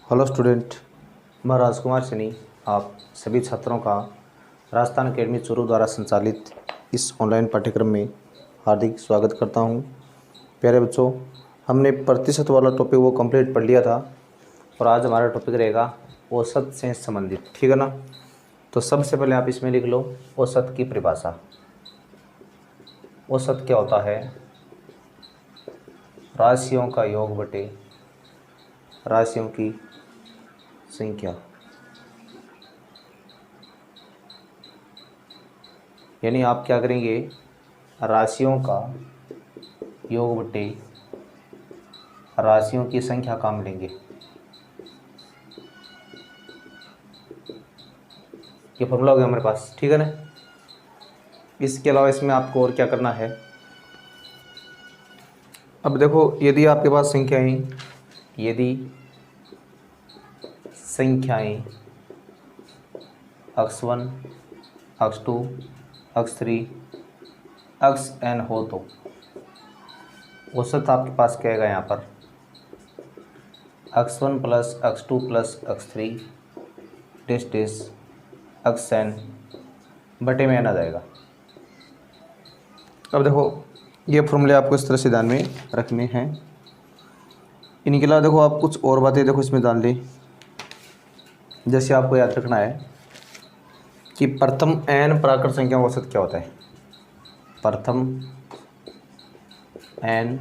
Hello student. मैं राजकुमार सैनी आप सभी छात्रों का राजस्थान अकेडमी चूरू द्वारा संचालित इस ऑनलाइन पाठ्यक्रम में हार्दिक स्वागत करता हूं। प्यारे बच्चों, हमने प्रतिशत वाला टॉपिक वो कंप्लीट पढ़ लिया था और आज हमारा टॉपिक रहेगा औसत से संबंधित, ठीक है ना। तो सबसे पहले आप इसमें लिख लो औसत की परिभाषा। औसत क्या होता है? राशियों का योग बटे राशियों की संख्या, यानी आप क्या करेंगे, राशियों का योग बटे राशियों की संख्या काम लेंगे। ये फॉर्मूला हो गया हमारे पास, ठीक है ना। इसके अलावा इसमें आपको और क्या करना है। अब देखो, यदि संख्याएं x1 x2 x3 xn हो तो औसत आपके पास क्या आएगा, यहाँ पर x1 plus x2 plus x3 डेस डेस xn बटे में n आ जाएगा। अब देखो, ये फॉर्मूले आपको इस तरह से ध्यान में रखने हैं। इनके अलावा देखो, आप कुछ और बातें देखो इसमें जान लें। जैसे आपको याद रखना है कि प्रथम n प्राकृत संख्या का औसत क्या होता है। प्रथम n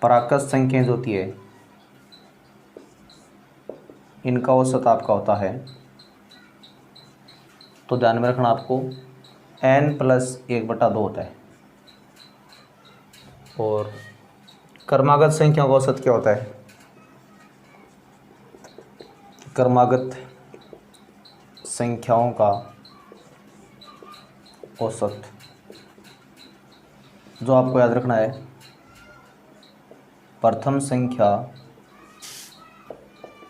प्राकृत संख्या जो होती है इनका औसत आपका होता है, तो ध्यान में रखना आपको, n प्लस 1/2 होता है। और क्रमागत संख्या का औसत क्या होता है? क्रमागत संख्याओं का औसत जो आपको याद रखना है, प्रथम संख्या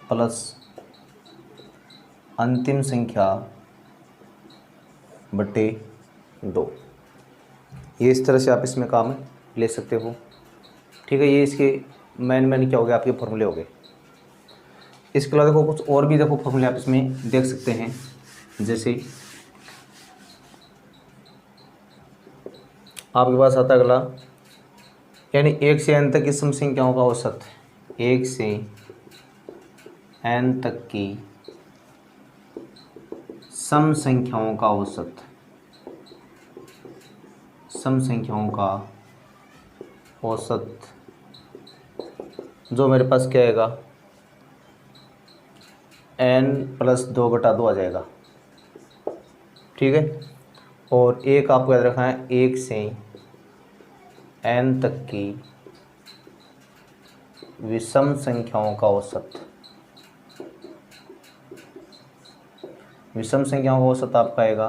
प्लस अंतिम संख्या बटे 2। ये इस तरह से आप इसमें काम ले सकते हो, ठीक है। ये इसके मेन क्या हो गए, आपके फॉर्मूले हो गए। इसके अलावा देखो, कुछ और भी देखो फॉर्मूले आप इसमें देख सकते हैं। जैसे आपके पास आता है अगला, यानी 1 से n तक की सम संख्याओं का औसत। 1 से n तक की सम संख्याओं का औसत, सम संख्याओं का औसत जो मेरे पास क्या आएगा, n प्लस 2/2 आ जाएगा, ठीक है। और एक आपको याद रखना है, 1 से n तक की विषम संख्याओं का औसत। विषम संख्याओं का औसत आपका आएगा,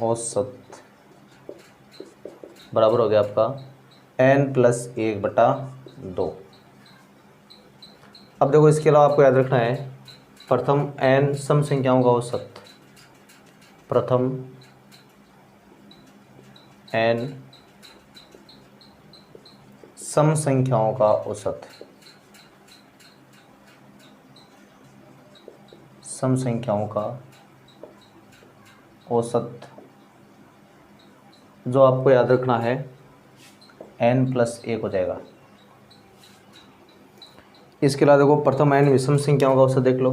औसत बराबर हो गया आपका n प्लस 1/2। अब देखो, इसके अलावा आपको याद रखना है, प्रथम n सम संख्याओं का औसत। प्रथम n सम संख्याओं का औसत, सम संख्याओं का औसत जो आपको याद रखना है n प्लस 1 हो जाएगा। इसके अलावा देखो, प्रथम n विषम संख्याओं का औसत देख लो।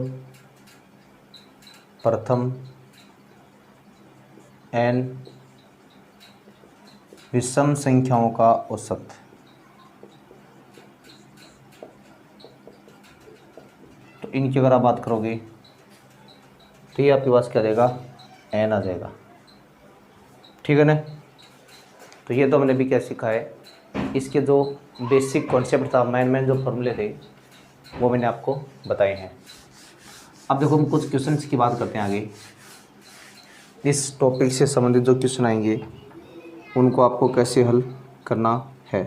प्रथम n विषम संख्याओं का औसत, तो इनकी अगर आप बात करोगे तो ये आपके पास क्या देगा, n आ जाएगा, ठीक है ना। तो ये तो हमने भी क्या सीखा है, इसके जो बेसिक कॉन्सेप्ट था, मेन जो फॉर्मूले थे वो मैंने आपको बताए हैं। अब देखो, हम कुछ क्वेश्चंस की बात करते हैं आगे। इस टॉपिक से संबंधित जो क्वेश्चन आएंगे उनको आपको कैसे हल करना है।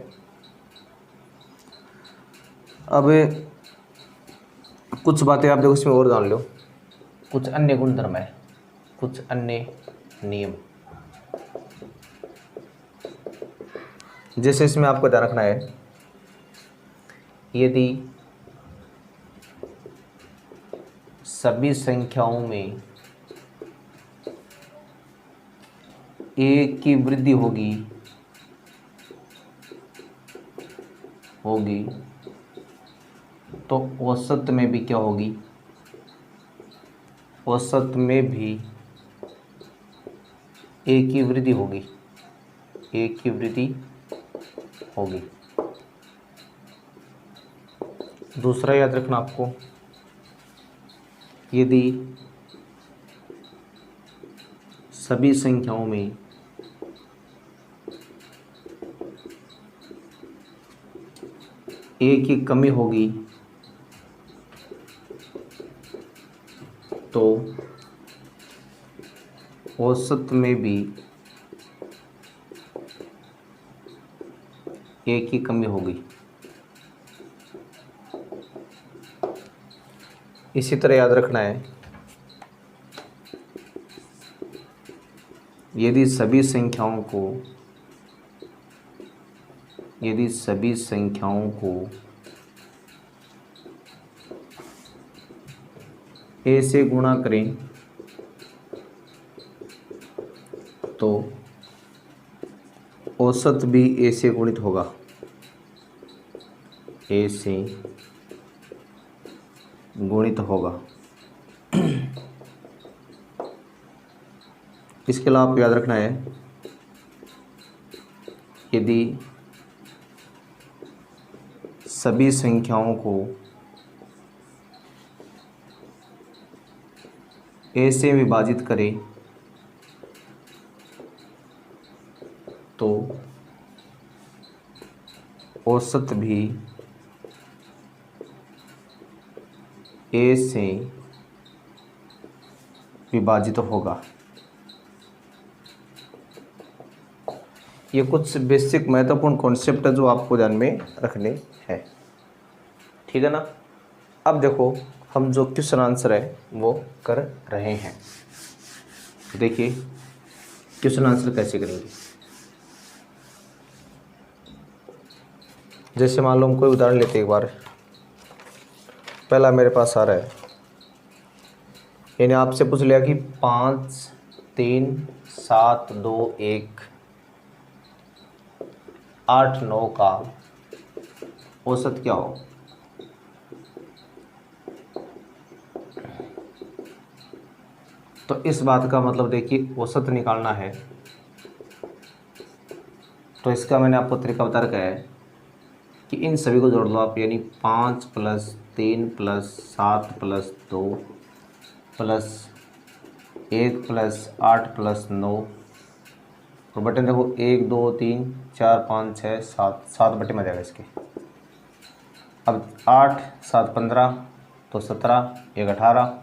अब कुछ बातें आप देखो इसमें और जान लो। कुछ अन्य गुणधर्म है, कुछ अन्य नियम। जैसे इसमें आपको ध्यान रखना है यदि सभी संख्याओं में एक की वृद्धि होगी तो औसत में भी क्या होगी, औसत में भी एक की वृद्धि होगी, एक की वृद्धि होगी। दूसरा याद रखना आपको, यदि सभी संख्याओं में एक की कमी होगी तो औसत में भी एक की कमी होगी। इसी तरह याद रखना है, यदि सभी संख्याओं को ए से गुणा करें तो औसत भी ए से गुणित होगा, ए से गुणित होगा। इसके अलावा आपको याद रखना है, यदि सभी संख्याओं को ए से विभाजित करें तो औसत भी ए से विभाजित होगा। ये कुछ बेसिक महत्वपूर्ण कॉन्सेप्ट है जो आपको ध्यान में रखने हैं, ठीक है ना। अब देखो हम जो क्वेश्चन आंसर है वो कर रहे हैं। देखिए क्वेश्चन आंसर कैसे करेंगे। जैसे मान लो हम कोई उदाहरण लेते हैं, एक बार पहला मेरे पास आ रहा है, यानी आपसे पूछ लिया कि 5, 3, 7, 2, 1, 8, 9 का औसत क्या हो। तो इस बात का मतलब देखिए औसत निकालना है, तो इसका मैंने आपको तरीका बता रखा है कि इन सभी को जोड़ लो आप, यानी 5 + 3 + 7 + 2 + 1 + 8 + 9 और बटन देखो 1, 2, 3, 4, 5, 6, 7, 7 बटे में जाएगा इसके। अब 8, 7, 15 तो 17, 1, 18,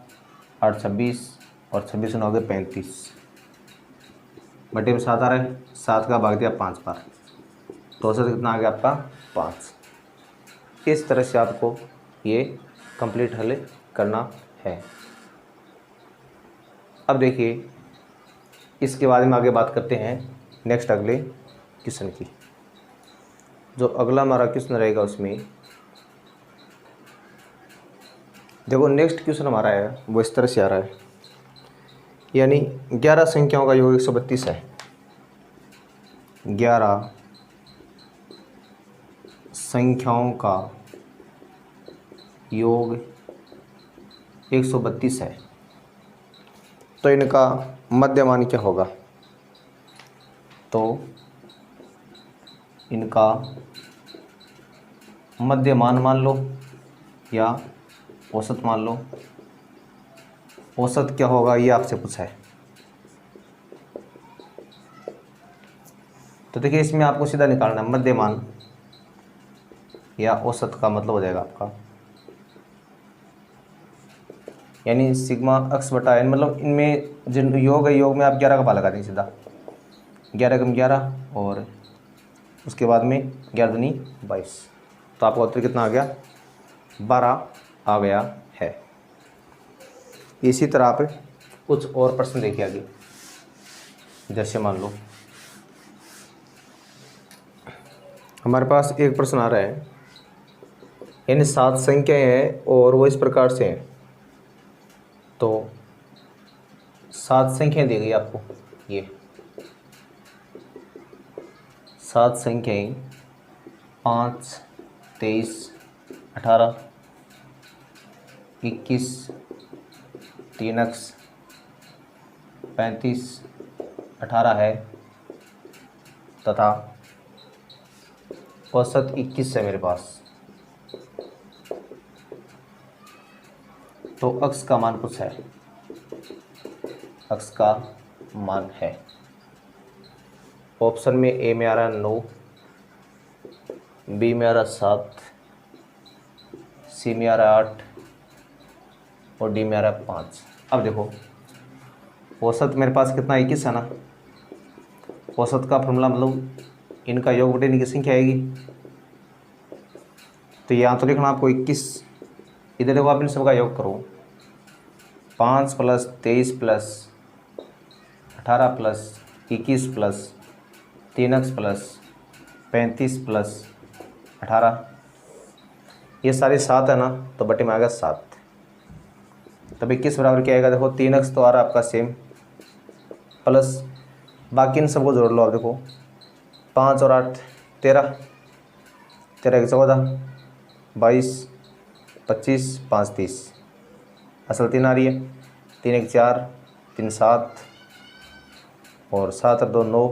8, 26 और 26 में हो गए 35 बटे में 7 आ रहा है, 7 का भाग दिया 5 बार, तो औसत कितना आ गया आपका 5। इस तरह से आपको ये कंप्लीट हल करना है। अब देखिए इसके बारे में आगे बात करते हैं नेक्स्ट अगले क्वेश्चन की। जो अगला हमारा क्वेश्चन रहेगा उसमें देखो नेक्स्ट क्वेश्चन हमारा है वो इस तरह से आ रहा है, यानी 11 संख्याओं का योग 132 है। 11 संख्याओं का योग 132 है, तो इनका मध्यमान क्या होगा। तो इनका मध्यमान मान लो या औसत मान लो। औसत क्या होगा ये आपसे पूछा है। तो देखिए इसमें आपको सीधा निकालना है, मध्यमान या औसत का मतलब हो जाएगा आपका, यानी सिग्मा x बटा n, मतलब इनमें जिन योग है, योग में आप 11 का पा लगा देंगे सीधा, 11 × 11 और उसके बाद में 11 दूनी 22, तो आपका उत्तर कितना आ गया 12 आ गया है। इसी तरह आप कुछ और प्रश्न देखिए आगे। जैसे मान लो हमारे पास एक प्रश्न आ रहा है यानी 7 संख्याएं हैं और वो इस प्रकार से हैं। तो 7 संख्याएं दी गई आपको, ये 7 संख्याएं 5, 23, 18, 21, 3 अक्ष 35, 18 है तथा औसत 21 है मेरे पास। तो अक्ष का मान कुछ है, अक्ष का मान है। ऑप्शन में ए में आ रहा है 9, बी में आ रहा 7, सी में आ रहा 8 और डी में आ रहा 5। अब देखो औसत मेरे पास कितना 21 है ना। औसत का फॉर्मूला मतलब इनका योग बटे इनकी संख्या आएगी। तो यहाँ तो लिखना आपको 21, इधर देखो आप इन सबका योग करो। 5 + 23 + 18 + 21 + 3 अक्ष + 35 + 18, ये सारे 7 है ना, तो बटे में आएगा 7। तब 21 बराबर क्या आएगा, देखो 3 अक्ष तो आ रहा है आपका सेम, प्लस बाकी इन सबको जोड़ लो। आप देखो 5 और 8 13, 13 एक 14, 22, 25, 5 30, असल 3 आ रही है। 3 एक 4, 3 7 और 7 और 2 9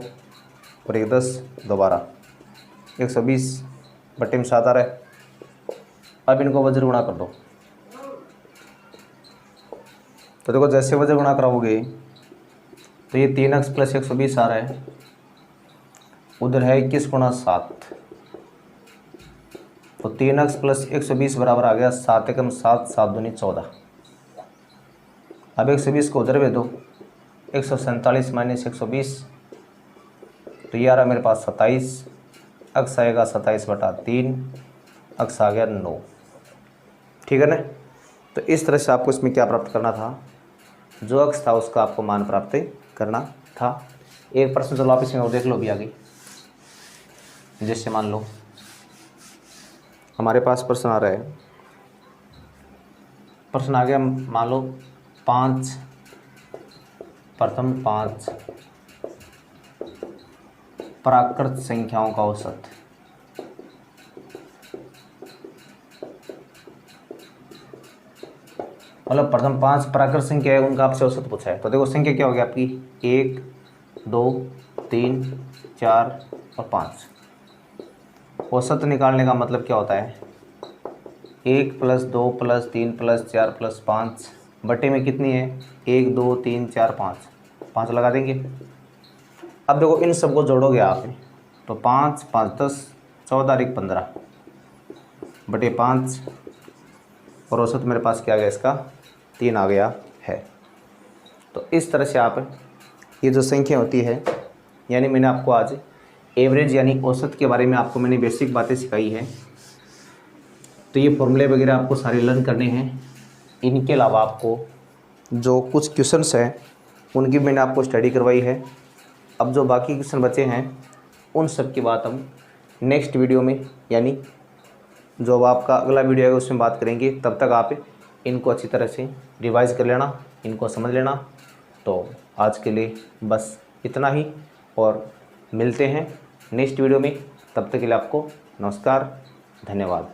और 1 10, 2 12, 120 बटे में 7 आ रहा है। अब इनको वज्र गुणा कर दो। तो देखो जैसे वज्र गुणा कराओगे तो ये 3 अक्ष + 120 आ रहा है, उधर है 21 × 7, तो 3 अक्ष + 120 बराबर आ गया 7 एकम 7, 7 दूनी 14। अब 120 को उधर भेज दो, 147 - 120, तो ये आ रहा मेरे पास 27, अक्ष आएगा 27/3, अक्ष आ गया 9। ठीक है ना। तो इस तरह से आपको इसमें क्या प्राप्त करना था, जो अक्ष था उसका आपको मान प्राप्त करना था। एक प्रश्न चलो आप इसमें और देख लो भी आगे। जैसे मान लो हमारे पास प्रश्न आ रहा है, प्रश्न आ गया मान लो 5, प्रथम 5 प्राकृत संख्याओं का औसत। मतलब प्रथम 5 प्राकृत संख्या है, उनका आपसे औसत पूछा है। तो देखो संख्या क्या होगी आपकी, 1, 2, 3, 4 और 5। औसत निकालने का मतलब क्या होता है, 1 + 2 + 3 + 4 + 5 बटे में कितनी है, 1 2 3 4 5, 5 लगा देंगे। अब देखो इन सबको जोड़ोगे आप, तो 5 5 10 14 1 15 बटे 5, और औसत मेरे पास क्या आ गया, इसका 3 आ गया है। तो इस तरह से आप ये जो संख्या होती है, यानी मैंने आपको आज एवरेज यानी औसत के बारे में आपको मैंने बेसिक बातें सिखाई है। तो ये फॉर्मूले वगैरह आपको सारे लर्न करने हैं। इनके अलावा आपको जो कुछ क्वेश्चंस हैं उनकी मैंने आपको स्टडी करवाई है। अब जो बाकी क्वेश्चन बचे हैं उन सब की बात हम नेक्स्ट वीडियो में, यानी जो अब आपका अगला वीडियो है उसमें बात करेंगे। तब तक आप इनको अच्छी तरह से रिवाइज़ कर लेना, इनको समझ लेना। तो आज के लिए बस इतना ही, और मिलते हैं नेक्स्ट वीडियो में। तब तक के लिए आपको नमस्कार, धन्यवाद।